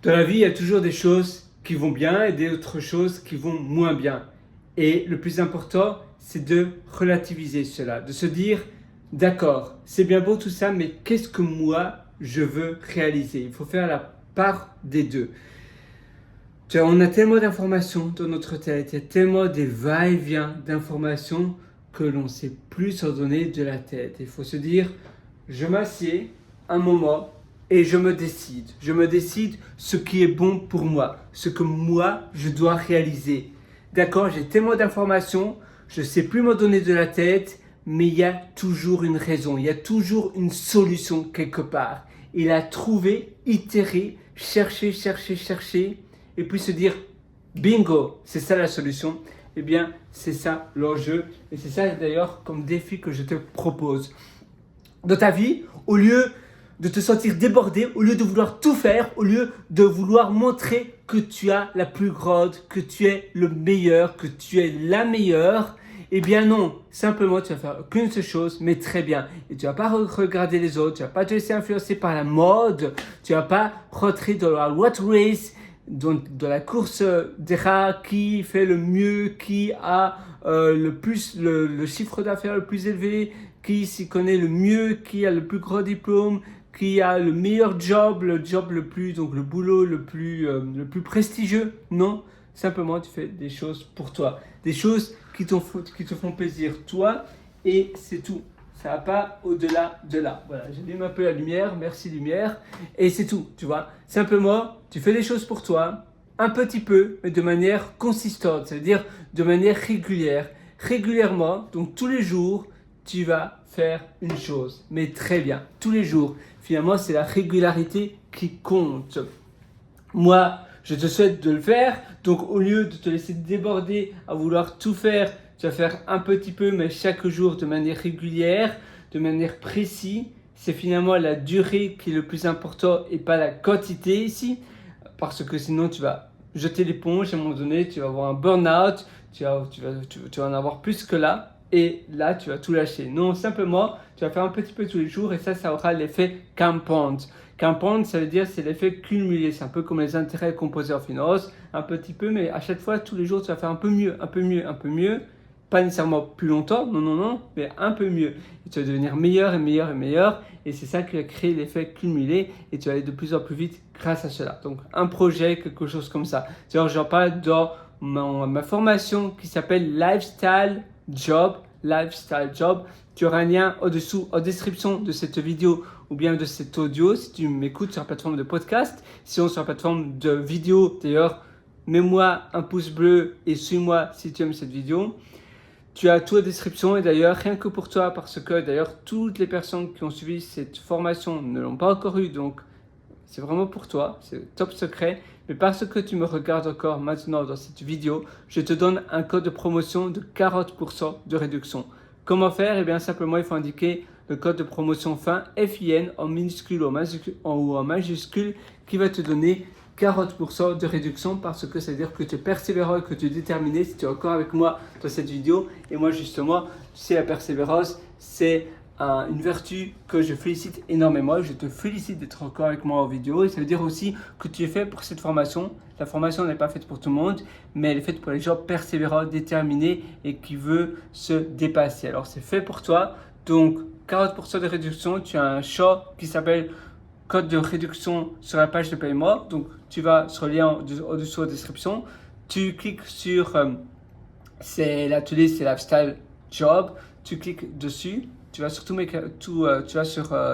Dans la vie, il y a toujours des choses qui vont bien et d'autres choses qui vont moins bien. Et le plus important, c'est de relativiser cela, de se dire, d'accord, c'est bien beau tout ça, mais qu'est-ce que moi, je veux réaliser? Il faut faire la part des deux. Tu vois, on a tellement d'informations dans notre tête, il y a tellement des va-et-vient d'informations que l'on ne sait plus s'en donner de la tête. Il faut se dire, je m'assieds un moment et je me décide. Je me décide ce qui est bon pour moi, ce que moi, je dois réaliser. D'accord, j'ai tellement d'informations, je ne sais plus m'en donner de la tête, mais il y a toujours une raison, il y a toujours une solution quelque part. Il a trouvé, itéré, cherché, et puis se dire, bingo, c'est ça la solution. Eh bien, c'est ça l'enjeu. Et c'est ça d'ailleurs comme défi que je te propose. Dans ta vie, au lieu de te sentir débordé, au lieu de vouloir tout faire, au lieu de vouloir montrer que tu as la plus grande, que tu es le meilleur, que tu es la meilleure, eh bien non, simplement tu vas faire qu'une seule chose, mais très bien. Et tu vas pas regarder les autres, tu vas pas te laisser influencer par la mode, tu vas pas rentrer dans la rat race, dans la course des rats, qui fait le mieux, qui a le chiffre d'affaires le plus élevé, qui s'y connaît le mieux, qui a le plus gros diplôme, qui a le meilleur job, le job le plus, donc le boulot le plus prestigieux. Non, simplement tu fais des choses pour toi, des choses qui te font plaisir toi, et c'est tout. Ça va pas au-delà de là. Voilà, j'allume un peu la lumière, merci lumière, et c'est tout, tu vois. Simplement, tu fais des choses pour toi, un petit peu, mais de manière consistante, c'est-à-dire de manière régulière. Régulièrement, donc tous les jours, tu vas faire une chose, mais très bien, tous les jours. Finalement, c'est la régularité qui compte. Moi, je te souhaite de le faire, donc au lieu de te laisser déborder à vouloir tout faire, tu vas faire un petit peu, mais chaque jour de manière régulière, de manière précise. C'est finalement la durée qui est le plus important et pas la quantité ici, parce que sinon tu vas jeter l'éponge à un moment donné, tu vas avoir un burn-out, tu vas en avoir plus que là, et là tu vas tout lâcher. Non, simplement, tu vas faire un petit peu tous les jours et ça aura l'effet compound. Compound, ça veut dire c'est l'effet cumulé, c'est un peu comme les intérêts composés en finance, un petit peu, mais à chaque fois, tous les jours, tu vas faire un peu mieux, un peu mieux, un peu mieux. Pas nécessairement plus longtemps, non, mais un peu mieux. Et tu vas devenir meilleur et meilleur et meilleur. Et c'est ça qui va créer l'effet cumulé. Et tu vas aller de plus en plus vite grâce à cela. Donc, un projet, quelque chose comme ça. D'ailleurs, j'en parle dans ma formation qui s'appelle Lifestyle Job. Lifestyle Job. Tu auras un lien au-dessous, en description de cette vidéo ou bien de cet audio si tu m'écoutes sur la plateforme de podcast. Sinon, sur la plateforme de vidéo, d'ailleurs, mets-moi un pouce bleu et suis-moi si tu aimes cette vidéo. Tu as tout en description et d'ailleurs, rien que pour toi, parce que d'ailleurs, toutes les personnes qui ont suivi cette formation ne l'ont pas encore eu, donc c'est vraiment pour toi, c'est top secret. Mais parce que tu me regardes encore maintenant dans cette vidéo, je te donne un code de promotion de 40% de réduction. Comment faire? Eh bien, simplement, il faut indiquer le code de promotion fin FIN en minuscule ou en majuscule qui va te donner 40% de réduction parce que ça veut dire que tu es persévérant et que tu es déterminé si tu es encore avec moi dans cette vidéo. Et moi justement, c'est la persévérance, c'est une vertu que je félicite énormément. Je te félicite d'être encore avec moi en vidéo et ça veut dire aussi que tu es fait pour cette formation. La formation n'est pas faite pour tout le monde, mais elle est faite pour les gens persévérants, déterminés et qui veulent se dépasser. Alors c'est fait pour toi, donc 40% de réduction, tu as un shop qui s'appelle code de réduction sur la page de paiement. Donc, tu vas sur le lien au-dessous en description. Tu cliques sur c'est l'atelier, c'est Lifestyle Job. Tu cliques dessus. Tu vas sur,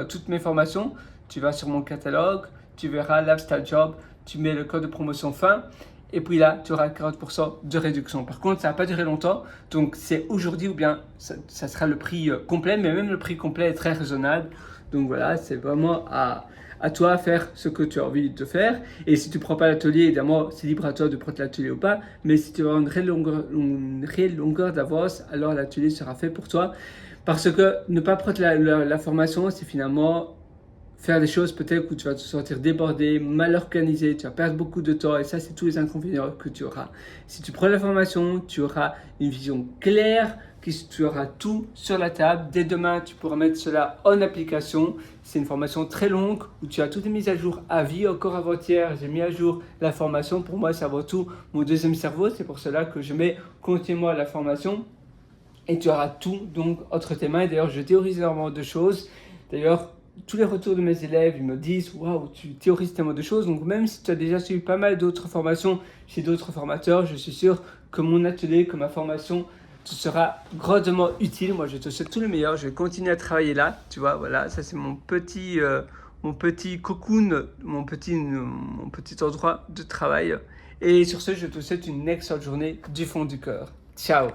toutes mes formations. Tu vas sur mon catalogue. Tu verras Lifestyle Job. Tu mets le code de promotion fin. Et puis là, tu auras 40% de réduction. Par contre, ça ne va pas durer longtemps. Donc, c'est aujourd'hui ou bien ça sera le prix complet. Mais même le prix complet est très raisonnable. Donc voilà, c'est vraiment à toi de faire ce que tu as envie de faire. Et si tu ne prends pas l'atelier, évidemment, c'est libre à toi de prendre l'atelier ou pas. Mais si tu as une réelle longueur d'avance, alors l'atelier sera fait pour toi. Parce que ne pas prendre la formation, c'est finalement faire des choses peut-être où tu vas te sentir débordé, mal organisé, tu vas perdre beaucoup de temps et ça, c'est tous les inconvénients que tu auras. Si tu prends la formation, tu auras une vision claire tu auras tout sur la table. Dès demain, tu pourras mettre cela en application. C'est une formation très longue où tu as toutes les mises à jour à vie. Encore avant-hier, j'ai mis à jour la formation. Pour moi, c'est avant tout mon deuxième cerveau. C'est pour cela que je mets continuellement la formation. Et tu auras tout donc entre tes mains. Et d'ailleurs, je théorise énormément de choses. D'ailleurs, tous les retours de mes élèves, ils me disent « Waouh, tu théorises tellement de choses ». Donc même si tu as déjà suivi pas mal d'autres formations chez d'autres formateurs, je suis sûr que mon atelier, que ma formation te sera grandement utile. Moi, je te souhaite tout le meilleur. Je vais continuer à travailler là. Tu vois, voilà, ça c'est mon petit cocoon, mon petit endroit de travail. Et sur ce, je te souhaite une excellente journée du fond du cœur. Ciao.